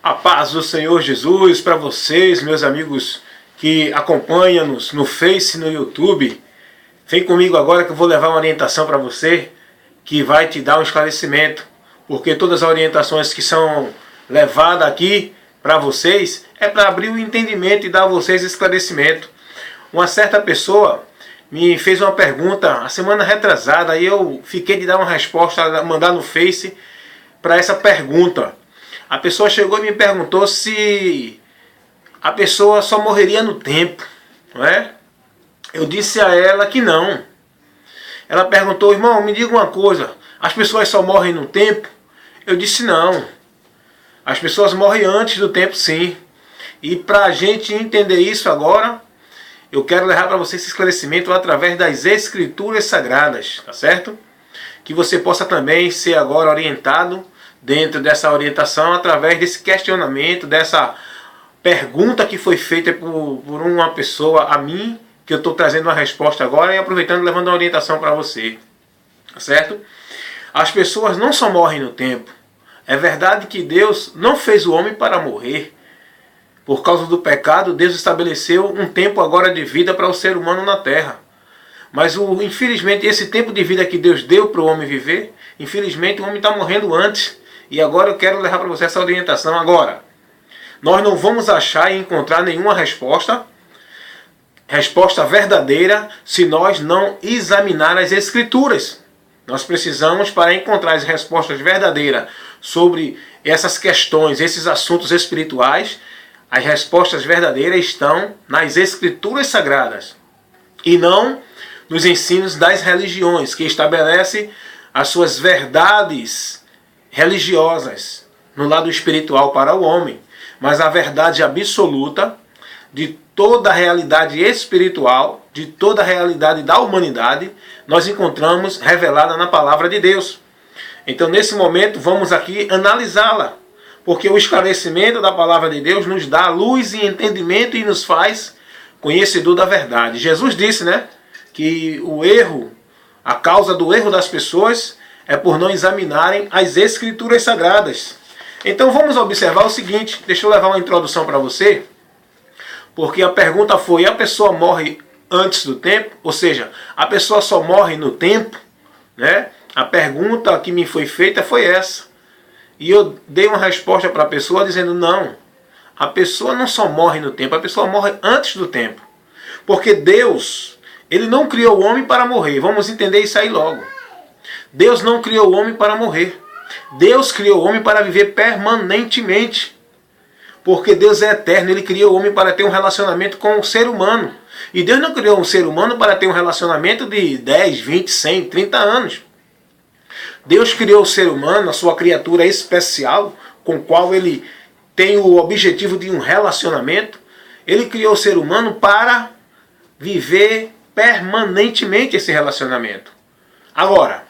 A paz do Senhor Jesus para vocês, meus amigos que acompanham-nos no Face e no YouTube. Vem comigo agora que eu vou levar uma orientação para você que vai te dar um esclarecimento. Porque todas as orientações que são levadas aqui para vocês é para abrir o entendimento e dar a vocês esclarecimento. Uma certa pessoa me fez uma pergunta a semana retrasada e eu fiquei de dar uma resposta, mandar no Face para essa pergunta. A pessoa chegou e me perguntou se a pessoa só morreria no tempo, não é? Eu disse a ela que não. Ela perguntou: irmão, me diga uma coisa, as pessoas só morrem no tempo? Eu disse não. As pessoas morrem antes do tempo, sim. E para a gente entender isso agora, eu quero levar para você esse esclarecimento através das Escrituras Sagradas, tá certo? Que você possa também ser agora orientado dentro dessa orientação, através desse questionamento, dessa pergunta que foi feita por uma pessoa a mim, que eu estou trazendo uma resposta agora e aproveitando, levando uma orientação para você. Tá certo? As pessoas não só morrem no tempo. É verdade que Deus não fez o homem para morrer. Por causa do pecado, Deus estabeleceu um tempo agora de vida para o ser humano na terra. Mas infelizmente esse tempo de vida que Deus deu para o homem viver, infelizmente o homem está morrendo antes. E agora eu quero levar para você essa orientação agora. Nós não vamos achar e encontrar nenhuma resposta verdadeira, se nós não examinar as Escrituras. Nós precisamos, para encontrar as respostas verdadeiras sobre essas questões, esses assuntos espirituais, as respostas verdadeiras estão nas Escrituras Sagradas e não nos ensinos das religiões, que estabelecem as suas verdades religiosas no lado espiritual para o homem, mas a verdade absoluta de toda a realidade espiritual, de toda a realidade da humanidade, nós encontramos revelada na palavra de Deus. Então, nesse momento, vamos aqui analisá-la, porque o esclarecimento da palavra de Deus nos dá luz e entendimento e nos faz conhecedor da verdade. Jesus disse, né, que o erro, a causa do erro das pessoas é por não examinarem as Escrituras Sagradas. Então vamos observar o seguinte, deixa eu levar uma introdução para você, porque a pergunta foi: a pessoa morre antes do tempo? Ou seja, a pessoa só morre no tempo? Né? A pergunta que me foi feita foi essa. E eu dei uma resposta para a pessoa dizendo: não, a pessoa não só morre no tempo, a pessoa morre antes do tempo. Porque Deus, Ele não criou o homem para morrer. Vamos entender isso aí logo. Deus não criou o homem para morrer. Deus criou o homem para viver permanentemente. Porque Deus é eterno, Ele criou o homem para ter um relacionamento com o ser humano. E Deus não criou um ser humano para ter um relacionamento de 10, 20, 100, 30 anos. Deus criou o ser humano, a sua criatura especial, com o qual Ele tem o objetivo de um relacionamento. Ele criou o ser humano para viver permanentemente esse relacionamento. Agora,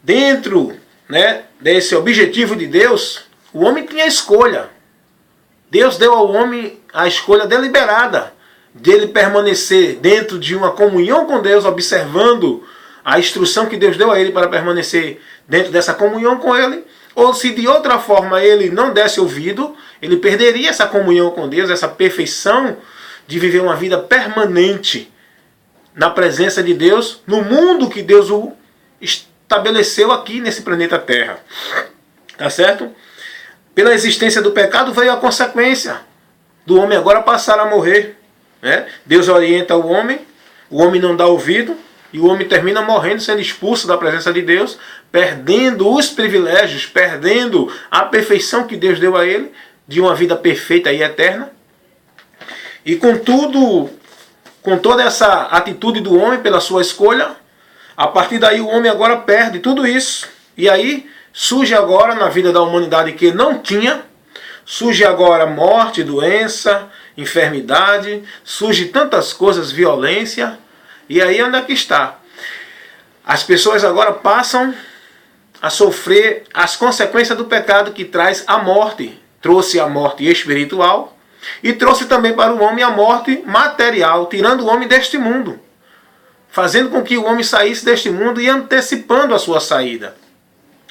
dentro, né, desse objetivo de Deus, o homem tinha escolha. Deus deu ao homem a escolha deliberada dele permanecer dentro de uma comunhão com Deus, observando a instrução que Deus deu a ele para permanecer dentro dessa comunhão com Ele, ou se de outra forma ele não desse ouvido, ele perderia essa comunhão com Deus, essa perfeição de viver uma vida permanente na presença de Deus, no mundo que Deus o estabeleceu aqui nesse planeta Terra. Tá certo? Pela existência do pecado veio a consequência do homem agora passar a morrer. Né? Deus orienta o homem não dá ouvido, e o homem termina morrendo, sendo expulso da presença de Deus, perdendo os privilégios, perdendo a perfeição que Deus deu a ele, de uma vida perfeita e eterna. E contudo, com toda essa atitude do homem pela sua escolha, a partir daí o homem agora perde tudo isso. E aí surge agora na vida da humanidade que não tinha, surge agora morte, doença, enfermidade, surge tantas coisas, violência. E aí onde é que está? As pessoas agora passam a sofrer as consequências do pecado que traz a morte. Trouxe a morte espiritual e trouxe também para o homem a morte material, tirando o homem deste mundo, fazendo com que o homem saísse deste mundo e antecipando a sua saída.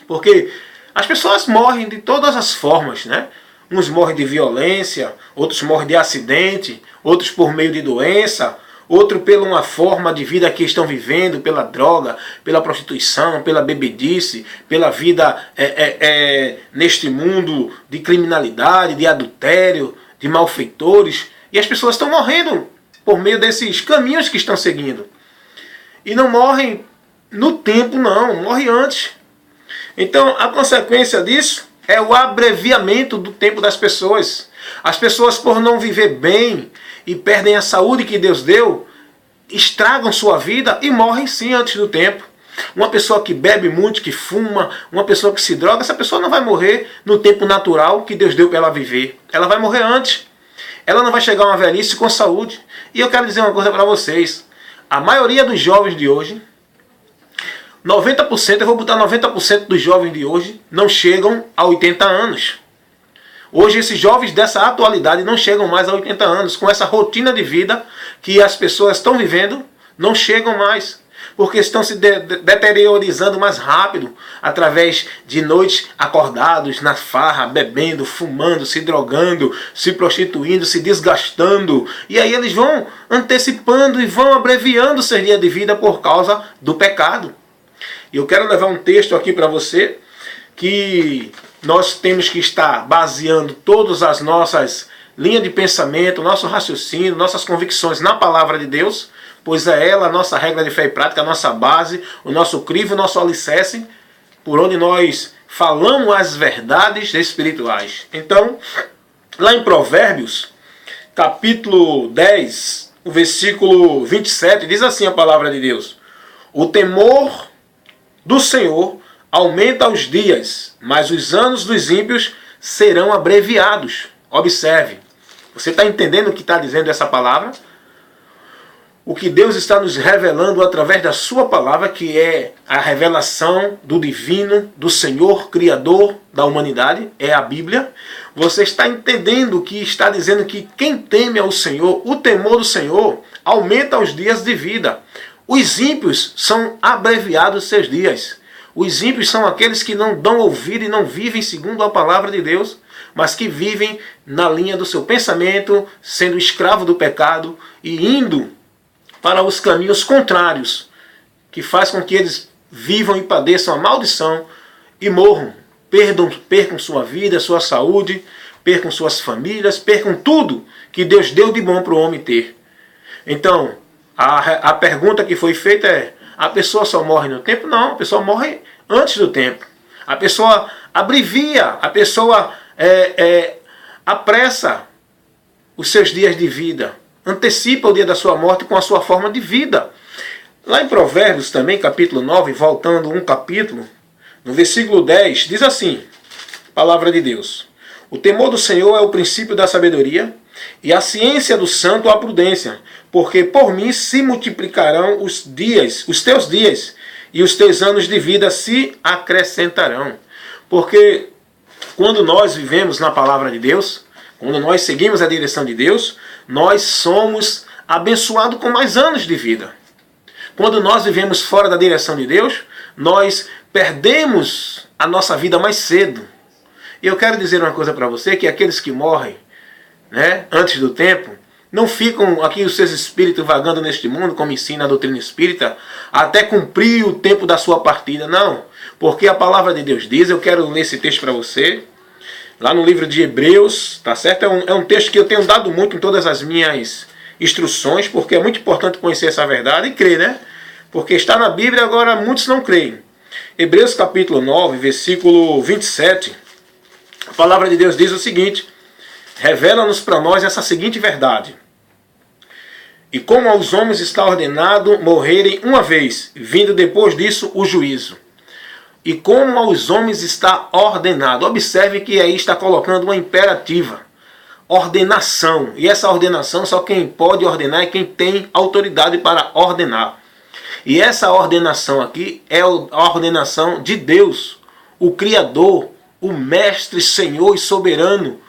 Porque as pessoas morrem de todas as formas, né? Uns morrem de violência, outros morrem de acidente, outros por meio de doença, outro pela uma forma de vida que estão vivendo, pela droga, pela prostituição, pela bebedice, pela vida neste mundo de criminalidade, de adultério, de malfeitores. E as pessoas estão morrendo por meio desses caminhos que estão seguindo. E não morrem no tempo, não, morrem antes. Então, a consequência disso é o abreviamento do tempo das pessoas. As pessoas, por não viver bem e perdem a saúde que Deus deu, estragam sua vida e morrem sim antes do tempo. Uma pessoa que bebe muito, que fuma, uma pessoa que se droga, essa pessoa não vai morrer no tempo natural que Deus deu para ela viver. Ela vai morrer antes. Ela não vai chegar a uma velhice com saúde. E eu quero dizer uma coisa para vocês. A maioria dos jovens de hoje, 90%, eu vou botar 90% dos jovens de hoje, não chegam a 80 anos. Hoje esses jovens dessa atualidade não chegam mais a 80 anos. Com essa rotina de vida que as pessoas estão vivendo, não chegam mais. Porque estão se deteriorizando mais rápido, através de noites acordados, na farra, bebendo, fumando, se drogando, se prostituindo, se desgastando. E aí eles vão antecipando e vão abreviando o seu dia de vida por causa do pecado. E eu quero levar um texto aqui para você, que nós temos que estar baseando todas as nossas linhas de pensamento, nosso raciocínio, nossas convicções na palavra de Deus, pois é ela a nossa regra de fé e prática, a nossa base, o nosso crivo, o nosso alicerce, por onde nós falamos as verdades espirituais. Então, lá em Provérbios, capítulo 10, o versículo 27, diz assim a palavra de Deus: o temor do Senhor aumenta os dias, mas os anos dos ímpios serão abreviados. Observe. Você está entendendo o que está dizendo essa palavra? O que Deus está nos revelando através da sua palavra, que é a revelação do divino, do Senhor, Criador da humanidade, é a Bíblia. Você está entendendo que está dizendo que quem teme ao Senhor, o temor do Senhor, aumenta os dias de vida. Os ímpios são abreviados seus dias. Os ímpios são aqueles que não dão ouvido e não vivem segundo a palavra de Deus, mas que vivem na linha do seu pensamento, sendo escravo do pecado e indo para os caminhos contrários, que faz com que eles vivam e padeçam a maldição e morram, percam sua vida, sua saúde, percam suas famílias, percam tudo que Deus deu de bom para o homem ter. Então, a pergunta que foi feita é: a pessoa só morre no tempo? Não, a pessoa morre antes do tempo. A pessoa abrevia, a pessoa apressa os seus dias de vida, antecipa o dia da sua morte com a sua forma de vida. Lá em Provérbios também, capítulo 9, voltando um capítulo, no versículo 10, diz assim, palavra de Deus: o temor do Senhor é o princípio da sabedoria, e a ciência do santo a prudência, porque por mim se multiplicarão os dias, os teus dias, e os teus anos de vida se acrescentarão. Porque quando nós vivemos na palavra de Deus, quando nós seguimos a direção de Deus, nós somos abençoados com mais anos de vida. Quando nós vivemos fora da direção de Deus, nós perdemos a nossa vida mais cedo. E eu quero dizer uma coisa para você, que aqueles que morrem, antes do tempo, não ficam aqui os seus espíritos vagando neste mundo, como ensina a doutrina espírita, até cumprir o tempo da sua partida. Não, porque a palavra de Deus diz, eu quero ler esse texto para você, lá no livro de Hebreus, tá certo? É um texto que eu tenho dado muito em todas as minhas instruções, porque é muito importante conhecer essa verdade e crer, né? Porque está na Bíblia, agora muitos não creem. Hebreus capítulo 9, versículo 27, a palavra de Deus diz o seguinte: revela-nos para nós essa seguinte verdade: e como aos homens está ordenado morrerem uma vez, vindo depois disso o juízo. E como aos homens está ordenado. Observe que aí está colocando uma imperativa. Ordenação. E essa ordenação só quem pode ordenar é quem tem autoridade para ordenar. E essa ordenação aqui é a ordenação de Deus, o Criador, o Mestre, Senhor e Soberano,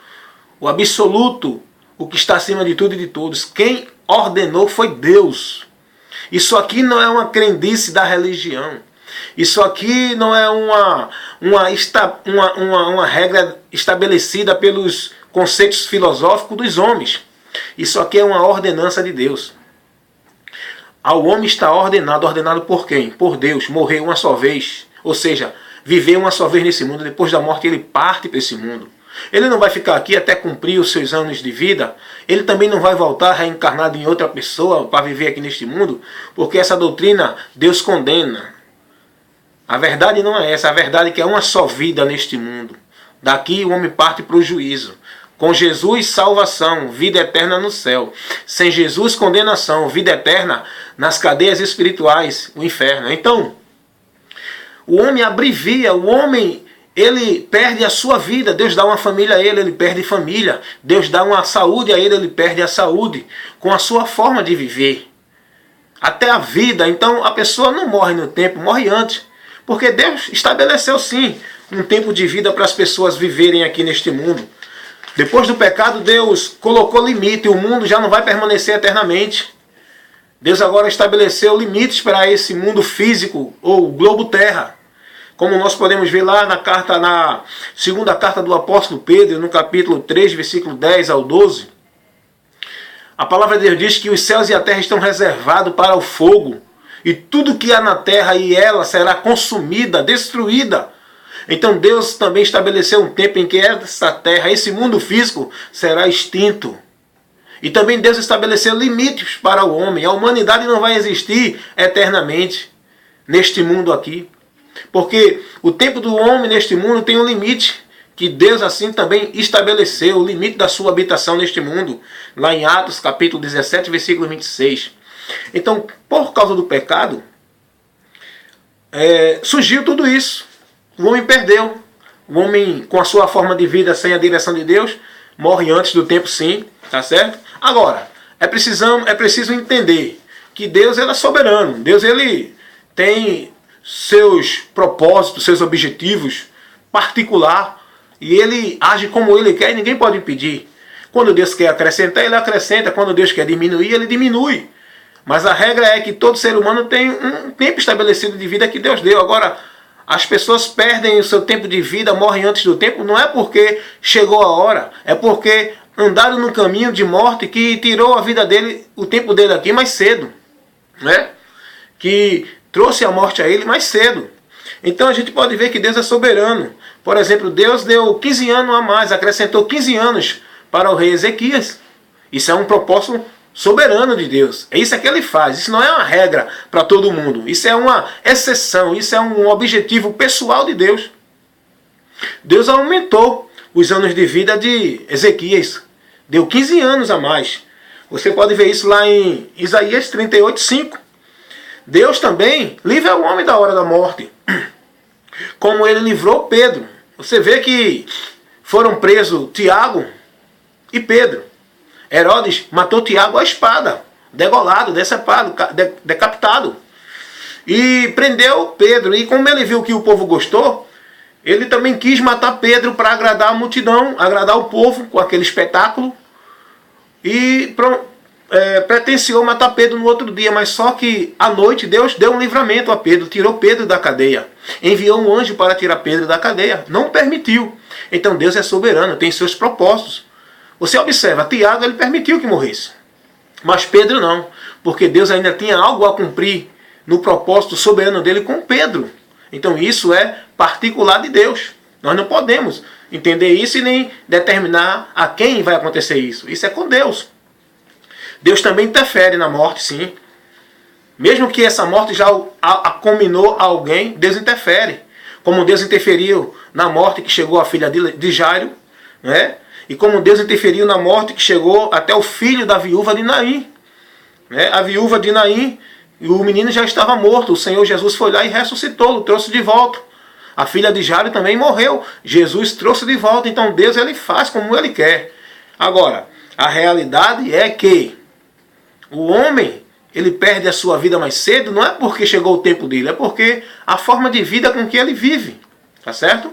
o absoluto, o que está acima de tudo e de todos. Quem ordenou foi Deus. Isso aqui não é uma crendice da religião. Isso aqui não é uma regra estabelecida pelos conceitos filosóficos dos homens. Isso aqui é uma ordenança de Deus. Ao homem está ordenado. Ordenado por quem? Por Deus. Morrer uma só vez. Ou seja, viver uma só vez nesse mundo. Depois da morte ele parte para esse mundo. Ele não vai ficar aqui até cumprir os seus anos de vida. Ele também não vai voltar reencarnado em outra pessoa para viver aqui neste mundo. Porque essa doutrina Deus condena. A verdade não é essa. A verdade é que é uma só vida neste mundo. Daqui o homem parte para o juízo. Com Jesus, salvação, vida eterna no céu. Sem Jesus, condenação, vida eterna nas cadeias espirituais, o inferno. Então, o homem abrevia, o homem, ele perde a sua vida. Deus dá uma família a ele, ele perde família. Deus dá uma saúde a ele perde a saúde. Com a sua forma de viver. Até a vida. Então, a pessoa não morre no tempo, morre antes. Porque Deus estabeleceu, sim, um tempo de vida para as pessoas viverem aqui neste mundo. Depois do pecado, Deus colocou limite. O mundo já não vai permanecer eternamente. Deus agora estabeleceu limites para esse mundo físico, ou globo terra. Como nós podemos ver lá na segunda carta do apóstolo Pedro, no capítulo 3, versículo 10 ao 12. A palavra de Deus diz que os céus e a terra estão reservados para o fogo. E tudo que há na terra e ela será consumida, destruída. Então Deus também estabeleceu um tempo em que essa terra, esse mundo físico, será extinto. E também Deus estabeleceu limites para o homem. A humanidade não vai existir eternamente neste mundo aqui. Porque o tempo do homem neste mundo tem um limite que Deus assim também estabeleceu, o limite da sua habitação neste mundo. Lá em Atos capítulo 17, versículo 26. Então, por causa do pecado, surgiu tudo isso. O homem perdeu. O homem, com a sua forma de vida sem a direção de Deus, morre antes do tempo, sim. Tá certo? Agora, é preciso entender que Deus ele é soberano. Deus ele tem seus propósitos, seus objetivos particular. E ele age como ele quer e ninguém pode impedir. Quando Deus quer acrescentar, ele acrescenta. Quando Deus quer diminuir, ele diminui. Mas a regra é que todo ser humano tem um tempo estabelecido de vida que Deus deu. Agora, as pessoas perdem o seu tempo de vida, morrem antes do tempo, não é porque chegou a hora, é porque andaram no caminho de morte que tirou a vida dele, o tempo dele aqui mais cedo, né? Que trouxe a morte a ele mais cedo. Então a gente pode ver que Deus é soberano. Por exemplo, Deus deu 15 anos a mais, acrescentou 15 anos para o rei Ezequias. Isso é um propósito soberano de Deus. É isso que ele faz. Isso não é uma regra para todo mundo. Isso é uma exceção. Isso é um objetivo pessoal de Deus. Deus aumentou os anos de vida de Ezequias. Deu 15 anos a mais. Você pode ver isso lá em Isaías 38, 5. Deus também livra o homem da hora da morte. Como ele livrou Pedro. Você vê que foram presos Tiago e Pedro. Herodes matou Tiago à espada, degolado, decepado, decapitado. E prendeu Pedro. E como ele viu que o povo gostou, ele também quis matar Pedro para agradar a multidão, agradar o povo com aquele espetáculo. E pretenciou matar Pedro no outro dia. Mas só que à noite Deus deu um livramento a Pedro, tirou Pedro da cadeia. Enviou um anjo para tirar Pedro da cadeia. Não permitiu. Então Deus é soberano, tem seus propósitos. Você observa, Tiago ele permitiu que morresse. Mas Pedro não. Porque Deus ainda tinha algo a cumprir no propósito soberano dele com Pedro. Então isso é particular de Deus. Nós não podemos entender isso e nem determinar a quem vai acontecer isso. Isso é com Deus. Deus também interfere na morte, sim. Mesmo que essa morte já acominou a alguém, Deus interfere. Como Deus interferiu na morte que chegou à filha de Jairo, né? E como Deus interferiu na morte que chegou até o filho da viúva de Naim. Né? A viúva de Naim, o menino já estava morto. O Senhor Jesus foi lá e ressuscitou, trouxe de volta. A filha de Jairo também morreu. Jesus trouxe de volta. Então Deus ele faz como ele quer. Agora, a realidade é que o homem ele perde a sua vida mais cedo, não é porque chegou o tempo dele, é porque a forma de vida com que ele vive. Tá certo?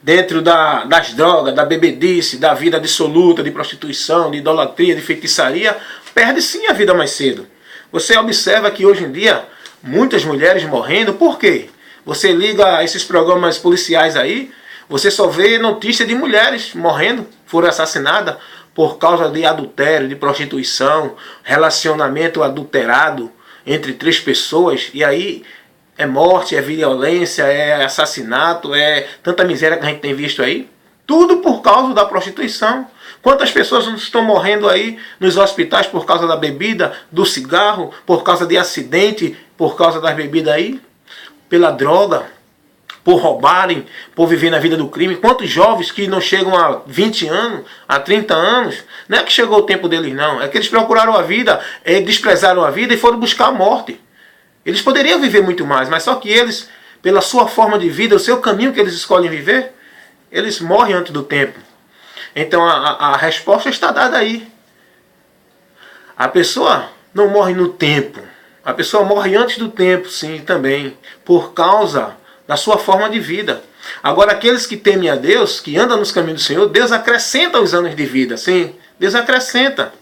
Dentro das drogas, da bebedice, da vida dissoluta, de prostituição, de idolatria, de feitiçaria, perde sim a vida mais cedo. Você observa que hoje em dia muitas mulheres morrendo. Por quê? Você liga esses programas policiais aí, você só vê notícia de mulheres morrendo, foram assassinadas por causa de adultério, de prostituição, relacionamento adulterado entre 3 pessoas. E aí é morte, é violência, é assassinato, é tanta miséria que a gente tem visto aí. Tudo por causa da prostituição. Quantas pessoas não estão morrendo aí nos hospitais por causa da bebida, do cigarro, por causa de acidente, por causa das bebidas aí, pela droga, por roubarem, por viver na vida do crime. Quantos jovens que não chegam a 20 anos, a 30 anos, não é que chegou o tempo deles não, é que eles procuraram a vida, desprezaram a vida e foram buscar a morte. Eles poderiam viver muito mais, mas só que eles, pela sua forma de vida, o seu caminho que eles escolhem viver, eles morrem antes do tempo. Então a resposta está dada aí. A pessoa não morre no tempo. A pessoa morre antes do tempo, sim, também. Por causa da sua forma de vida. Agora, aqueles que temem a Deus, que andam nos caminhos do Senhor, Deus acrescenta os anos de vida. Sim, Deus acrescenta.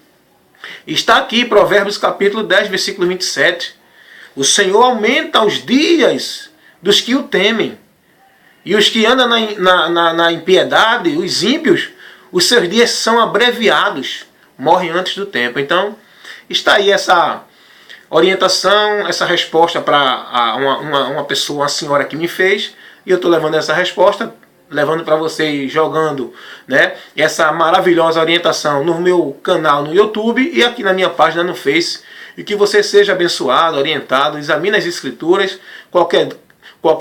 Está aqui, Provérbios capítulo 10, versículo 27. O Senhor aumenta os dias dos que o temem. E os que andam na impiedade, os ímpios, os seus dias são abreviados, morrem antes do tempo. Então, está aí essa orientação, essa resposta para uma pessoa, uma senhora que me fez, e eu estou levando essa resposta, levando para vocês, jogando, né, essa maravilhosa orientação no meu canal no YouTube e aqui na minha página no Face. E que você seja abençoado, orientado, examine as Escrituras, qualquer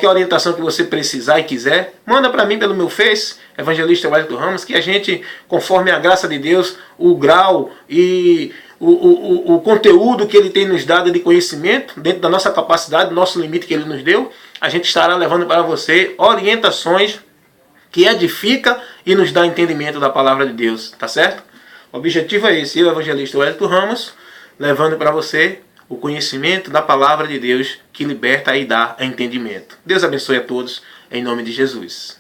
orientação que você precisar e quiser, manda para mim pelo meu Face, Evangelista Wellington Ramos, que a gente, conforme a graça de Deus, o grau e o conteúdo que Ele tem nos dado de conhecimento, dentro da nossa capacidade, do nosso limite que Ele nos deu, a gente estará levando para você orientações que edifica e nos dá entendimento da palavra de Deus, tá certo? O objetivo é esse, eu, Evangelista Wellington Ramos, levando para você o conhecimento da palavra de Deus que liberta e dá entendimento. Deus abençoe a todos, em nome de Jesus.